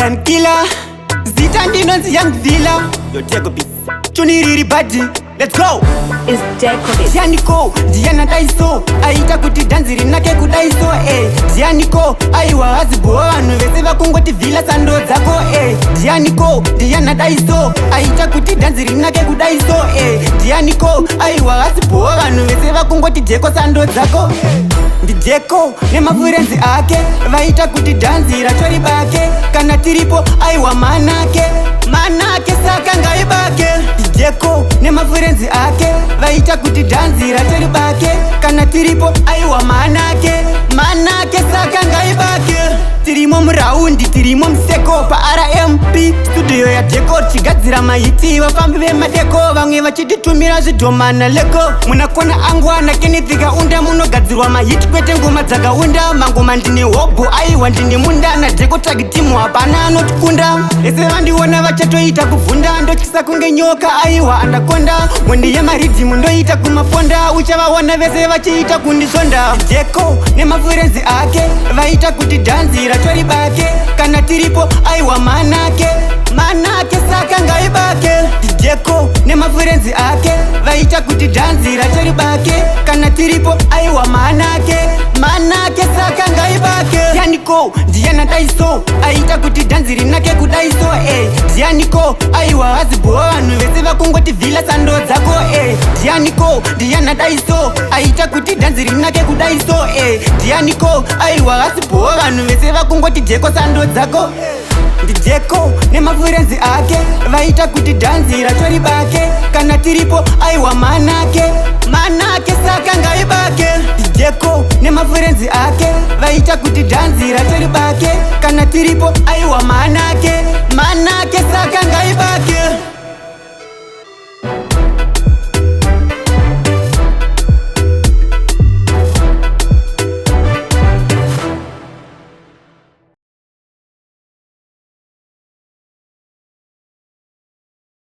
I'm killer. Zita ndinonzi young villa. Yo Decco beats. Chuniriri badi. Let's go. Is Decco beats. Zianiko, Diana daiso. Aita kuti dance rinake kudaiso. Zianiko, aiwa hazibo vanhu vese vakungoti villa sando dzako. Zianiko, Diana daiso. Aita kuti dance rinake kudaiso. Zianiko, aiwa hazibo vanhu vese vakungoti Decco sando dzako. Ndi Decco nemafurenzi ake vaita kuti dhanzi ratori bake kana tiripo aiwa manake saka ngaibake. Ndi Decco nemafurenzi ake vaita kuti dhanzi ratori bake kana tiripo aiwa manake saka ngaibake. Tirimo muraundi tirimo museko pa RMP studio ya Decco chigadzira mahiti vafambi vemadeko vamwe vachititumira zvidhomana leko munakona angwana kenithika unda munogadzirwa mahiti kwete ngoma dzakaunda mangoma ndine hobho aiwa ndine munda naDecco tag team hapana anotikunda ese vandiona vachatoita kuvhunda ndotyisa kunge nyoka aiwa anakonda mwendi yemaridhimu ndoita kumaponda uchavaona vese vachiita kundisonda. Decco nemafurenzi ake vaita kuti dhanzi ratori bake kana tiripo aiwa manake saka ngaibake. Decco nemafurenzi ake vaita kuti dhanzi ratori bake kana tiripo aiwa manake saka ngaibake. Zianiko, Diana daiso. Aita kuti dhanzi rinake kudaiso. Zianiko, aiwa hazibo vanhu vese vakungoti villa sando dzako. Zianiko, Diana daiso. Aita kuti dhanzi rinake kudaiso. Zianiko, aiwa hazibo vanhu vese vakungoti Decco sando dzako. Ndi Decco nemafurenzi ake vaita kuti dhanzi ratori bake kana tiripo aiwa manake saka ngaibake. Ndi Decco nemafurenzi ake vaita kuti dhanzi ratori bake kana tiripo aiwa manake